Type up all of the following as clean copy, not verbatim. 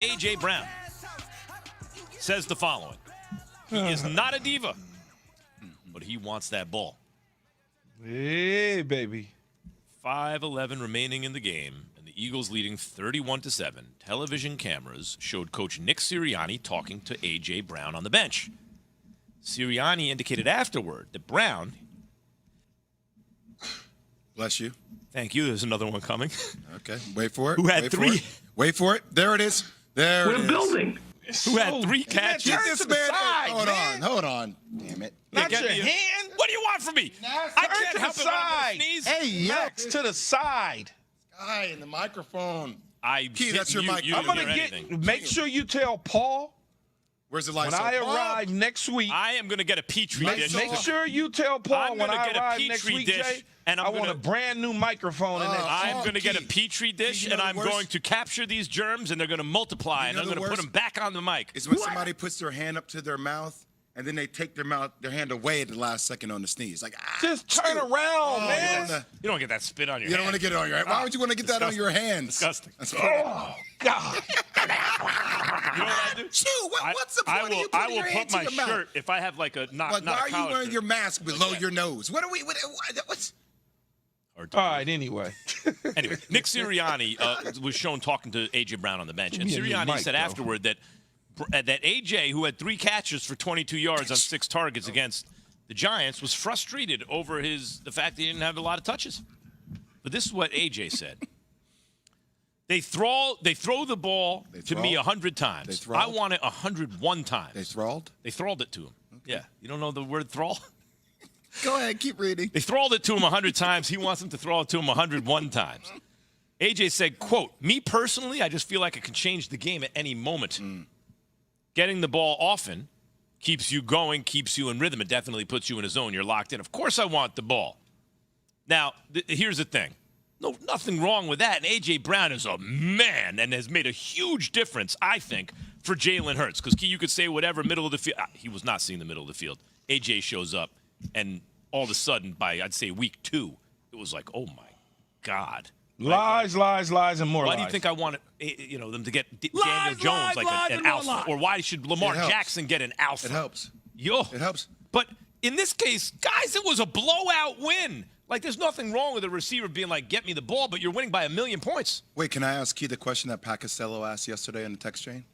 A.J. Brown says the following. He is not a diva, but he wants that ball. Hey, baby. 5:11 remaining in the game, and the Eagles leading 31-7. Television cameras showed Coach Nick Sirianni talking to A.J. Brown on the bench. Sirianni indicated afterward that Brown... Bless you. Thank you. There's another one coming. Okay. Wait for it. Who had Wait three... For it. Wait for it. There it is. There it is. We're building. Who had three catches. Get this man. side, Hold man. on. Hold on. Damn it. Not get your me a- hand. What do you want from me? I Turn can't to help the it when I'm side. gonna sneeze. Hey, Max, to the side. Guy in the microphone. Key, that's your mic. You I'm didn't going to hear get, anything. make sure you tell Paul Where's the when lights? I arrive next week. I am going to get a Petri dish. Make sure you tell Paul I'm when gonna I get a arrive next Petri week, dish, Jay. and I want a brand new microphone in that. I'm going to get a Key. Petri dish, You know and the I'm worst? going to capture these germs, and they're going to multiply, You and know I'm the going to put worst? them back on the mic. Is when somebody puts their hand up to their mouth and then they take their hand away at the last second on the sneeze. Like, Just turn around, man. You don't get that spit on your You hand. don't want to get it on your hand. Why would you want to get that on your hands? Disgusting. That's Oh, God. You know what I do? Shoot, what's the point of you I putting will your hand put my to your mouth? shirt if I have like a not Like, not why a are you collar wearing shirt. your mask below your nose? What's Hard to All right, anyway. Anyway, Nick Sirianni was shown talking to A.J. Brown on the bench, and Give me a new Sirianni mic, said though. afterward that A.J., who had 3 catches for 22 yards on 6 targets against the Giants, was frustrated over the fact that he didn't have a lot of touches. But this is what A.J. said. They throw the ball to me 100 times. I want it 101 times. They thralled? They thralled it to him. Okay. Yeah. You don't know the word thrall? Go ahead, keep reading. They thralled it to him 100 times. He wants them to throw it to him 101 times. AJ said, quote, "Me personally, I just feel like I can change the game at any moment. Getting the ball often keeps you going, keeps you in rhythm. It definitely puts you in a zone. You're locked in. Of course I want the ball." Now, here's the thing. No, nothing wrong with that. And A.J. Brown is a man and has made a huge difference, I think, for Jalen Hurts. Because you could say whatever, middle of the field. He was not seeing the middle of the field. A.J. shows up, and all of a sudden, by, I'd say, week 2, it was like, oh, my God. Lies, and more lies. Why do you think I wanted them to get Daniel Jones like an alpha? Or why should Lamar Jackson get an alpha? It helps. It helps. But in this case, guys, it was a blowout win. Like, there's nothing wrong with a receiver being like, get me the ball, but you're winning by 1,000,000 points. Wait, can I ask Key the question that Pat Costello asked yesterday on the text chain?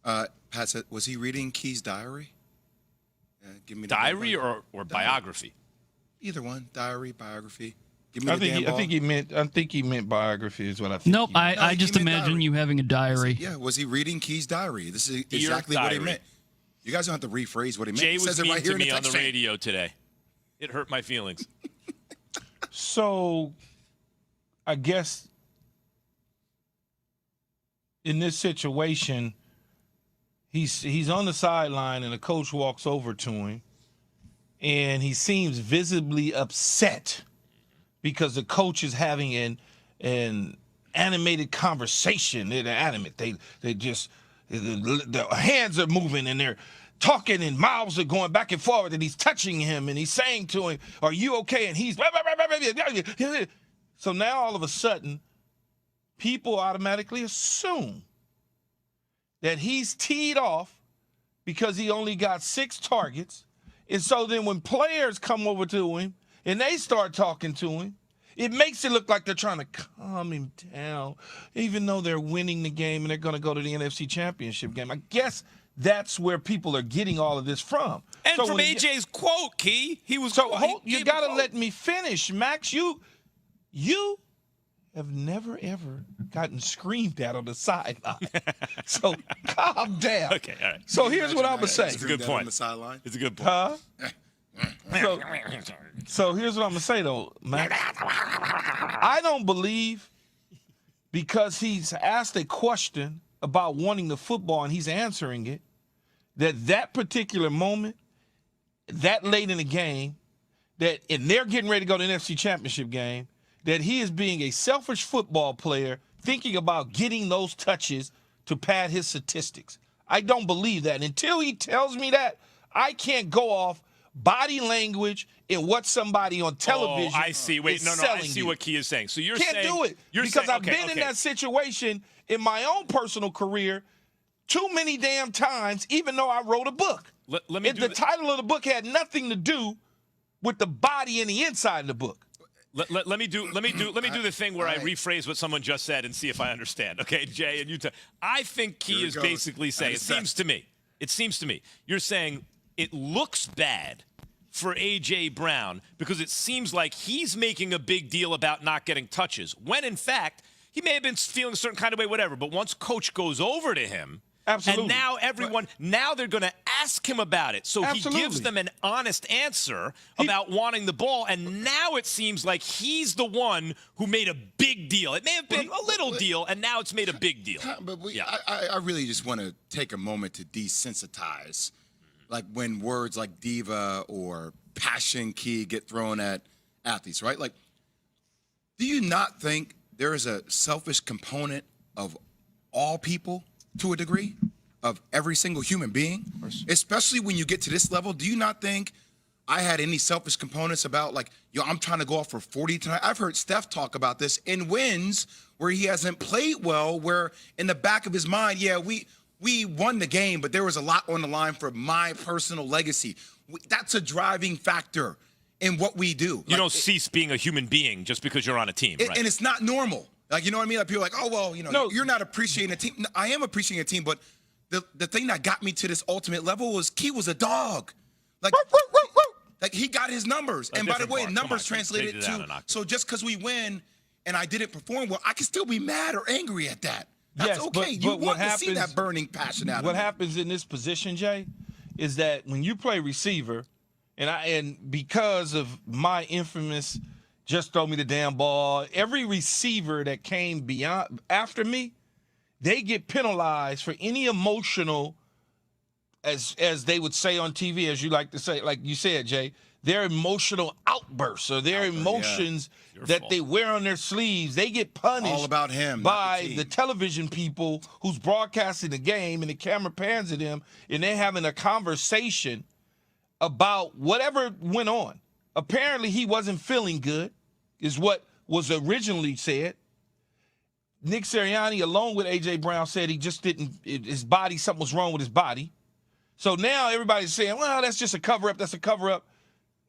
Pat said, was he reading Key's diary? Give me the Diary ball. or biography? Either one. Diary, biography. Give me I the damn ball. think he meant biography is what I think. Nope, he meant. I he just meant imagine diary. you having a diary. Yeah, was he reading Key's diary? This is Dear exactly what he diary. meant. You guys don't have to rephrase what he meant. Jay He was says it mean right here to in the me on text the chain. radio today. It hurt my feelings. So, I guess in this situation, he's on the sideline and the coach walks over to him, and he seems visibly upset because the coach is having an animated conversation. They're animate. They just the hands are moving and they're talking and mouths are going back and forward and he's touching him and he's saying to him, "Are you okay?" And he's so now all of a sudden, people automatically assume that he's teed off because he only got 6 targets. And so then when players come over to him and they start talking to him, it makes it look like they're trying to calm him down, even though they're winning the game and they're going to go to the NFC Championship game. I guess that's where people are getting all of this from. And So from when AJ's quote, Key, he was you got to let me finish, Max. You have never, ever gotten screamed at on the sideline. So calm down. Okay, all right. So here's what I'm going to say. It's a good point. On the sideline. It's a good point. Huh? So here's what I'm going to say, though, Max. I don't believe because he's asked a question about wanting the football and he's answering it, that particular moment, that late in the game, and they're getting ready to go to the NFC Championship game, that he is being a selfish football player thinking about getting those touches to pad his statistics. I don't believe that. Until he tells me that, I can't go off body language and what somebody on television I see. Wait, is I selling see you. what Key is saying. So you're Can't saying do it you're because saying, I've been in that situation in my own personal career too many damn times, even though I wrote a book. Let me The title of the book had nothing to do with the body and the inside of the book. Let me do the thing where I rephrase what someone just said and see if I understand. Okay, Jay, and you I think Key is basically saying, it seems to me, you're saying it looks bad for A.J. Brown because it seems like he's making a big deal about not getting touches, when in fact he may have been feeling a certain kind of way, whatever, but once coach goes over to him, absolutely, and now they're going to ask him about it. So absolutely, he gives them an honest answer about wanting the ball, and now it seems like he's the one who made a big deal. It may have been a little deal, and now it's made a big deal. But I really just want to take a moment to desensitize, like when words like diva or passion key get thrown at athletes, right? Like, do you not think there is a selfish component of all people to a degree, of every single human being, especially when you get to this level? Do you not think I had any selfish components about, like, yo, I'm trying to go off for 40 tonight? I've heard Steph talk about this in wins where he hasn't played well, where in the back of his mind, yeah, we won the game, but there was a lot on the line for my personal legacy. That's a driving factor in what we do. You don't cease being a human being just because you're on a team, right? And it's not normal. Like, you know what I mean? Like, people are like, oh, well, you're not appreciating a team. No, I am appreciating a team, but the thing that got me to this ultimate level was Key was a dog. Like, he got his numbers. And by the way, numbers translated to, so just because we win and I didn't perform well, I can still be mad or angry at that. That's okay. You want to see that burning passion out of me. What happens in this position, Jay, is that when you play receiver, and because of my infamous just throw me the damn ball, every receiver that came after me, they get penalized for any emotional, as they would say on TV, as you like to say, like you said, Jay, their emotional outbursts or their emotions that they wear on their sleeves. They get punished all about him by the television people who's broadcasting the game, and the camera pans at them, and they're having a conversation about whatever went on. Apparently, he wasn't feeling good, is what was originally said. Nick Sirianni, along with A.J. Brown, said he just his body, something was wrong with his body. So now everybody's saying, well, that's just a cover-up, that's a cover-up.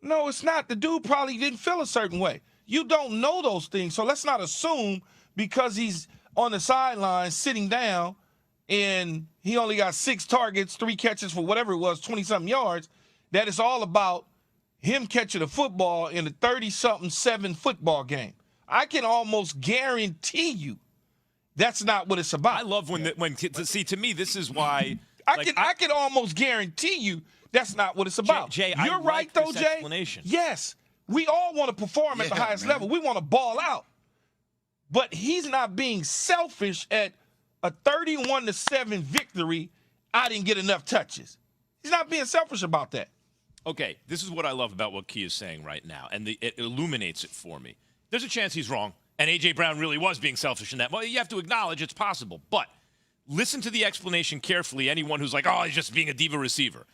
No, it's not. The dude probably didn't feel a certain way. You don't know those things, so let's not assume because he's on the sideline sitting down and he only got 6 targets, 3 catches for whatever it was, 20-something yards, that it's all about him catching a football in a 30-something 7 football game. I can almost guarantee you that's not what it's about. I love see, to me, this is why I can almost guarantee you that's not what it's about. Jay, you're right, though, Jay. Yes, we all want to perform at the highest level. We want to ball out. But he's not being selfish at a 31-7 victory. I didn't get enough touches. He's not being selfish about that. Okay, this is what I love about what Key is saying right now, and it illuminates it for me. There's a chance he's wrong, and A.J. Brown really was being selfish in that. Well, you have to acknowledge it's possible. But listen to the explanation carefully, anyone who's like, oh, he's just being a diva receiver.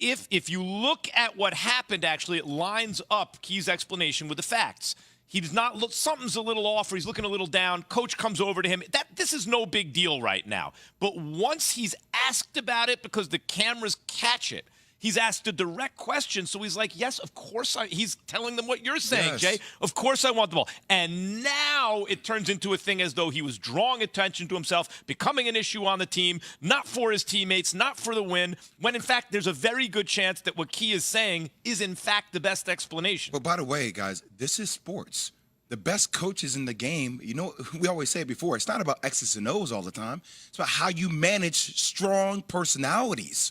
If you look at what happened, actually, it lines up Key's explanation with the facts. He's not something's a little off, or he's looking a little down. Coach comes over to him. This is no big deal right now. But once he's asked about it because the cameras catch it, he's asked a direct question, so he's like, yes, of course. He's telling them what you're saying, Jay. Of course I want the ball. And now it turns into a thing as though he was drawing attention to himself, becoming an issue on the team, not for his teammates, not for the win, when in fact there's a very good chance that what Key is saying is in fact the best explanation. But by the way, guys, this is sports. The best coaches in the game, we always say it before, it's not about X's and O's all the time. It's about how you manage strong personalities.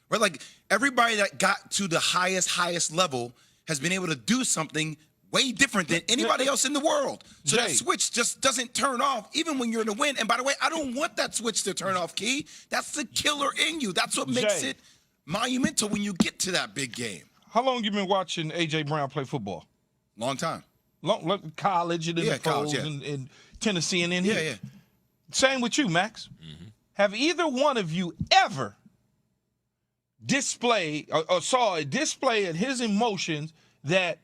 Right? Like, everybody that got to the highest level has been able to do something way different than anybody else in the world. So that switch just doesn't turn off, even when you're in a win. And by the way, I don't want that switch to turn off, Key. That's the killer in you. That's what makes it monumental when you get to that big game. How long you been watching A.J. Brown play football? Long time. College and in the pros in Tennessee and in here. Yeah. Same with you, Max. Mm-hmm. Have either one of you ever display or saw a display of his emotions that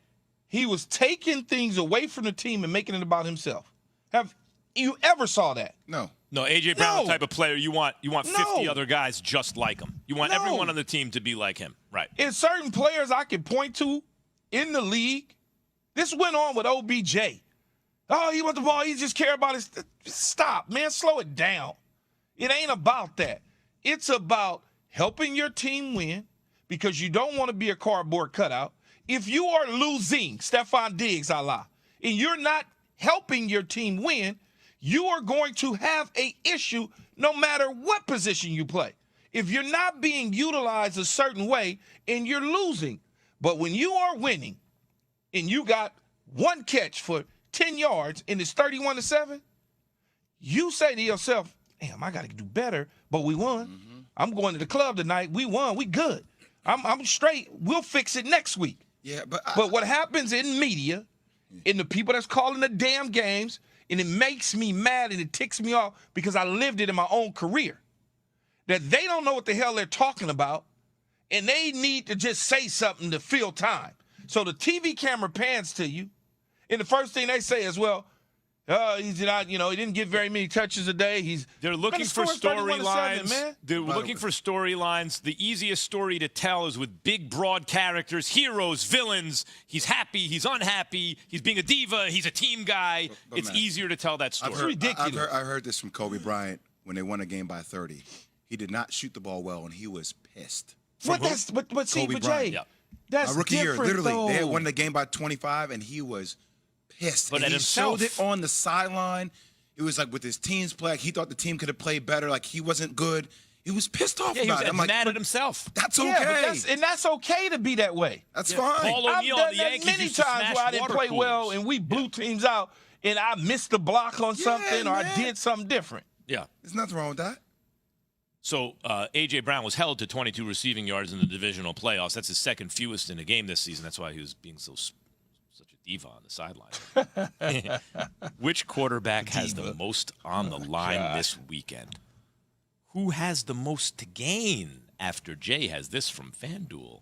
he was taking things away from the team and making it about himself? Have you ever saw that? No. No, A.J. Brown, No. the type of player you want 50 No. other guys just like him. You want No. everyone on the team to be like him. Right. And certain players I can point to in the league, this went on with OBJ. Oh, he wants the ball. He just care about his. Stop, man. Slow it down. It ain't about that. It's about helping your team win because you don't want to be a cardboard cutout. If you are losing, Stephon Diggs, and you're not helping your team win, you are going to have an issue no matter what position you play. If you're not being utilized a certain way and you're losing, but when you are winning and you got one catch for 10 yards and it's 31-7, you say to yourself, damn, I got to do better, but we won. Mm-hmm. I'm going to the club tonight. We won. We good. I'm straight. We'll fix it next week. Yeah, but What happens in media, in the people that's calling the damn games, and it makes me mad and it ticks me off because I lived it in my own career, that they don't know what the hell they're talking about, and they need to just say something to fill time. So the TV camera pans to you, and the first thing they say is, well, he's not, he didn't get very many touches a day. They're looking for 31-7, storylines. man. They're looking for storylines. The easiest story to tell is with big, broad characters, heroes, villains. He's happy. He's unhappy. He's being a diva. He's a team guy. But It's man, easier to tell that story. It's ridiculous. I heard this from Kobe Bryant when they won a game by 30. He did not shoot the ball well, and he was pissed. But see, Kobe but Jay, Bryant. Yeah. that's A rookie year, different, literally. though. They had won the game by 25, and he was pissed. But and at he himself. showed it on the sideline. It was like with his team's play, like he thought the team could have played better, like he wasn't good. He was pissed off Yeah, he was about it. I'm like, mad but at himself. that's okay. Yeah, but that's okay to be that way. That's Yeah, fine. Paul I've O'Neal done and the that Yankees many used to times smash where I didn't water play well coolers. and we blew teams out and I missed the block on something or I man. did something different. Yeah. There's nothing wrong with that. So A.J. Brown was held to 22 receiving yards in the divisional playoffs. That's his second fewest in a game this season. That's why he was being such a diva on the sideline. Which quarterback has the most on the line this weekend? Who has the most to gain after Jay has this from FanDuel?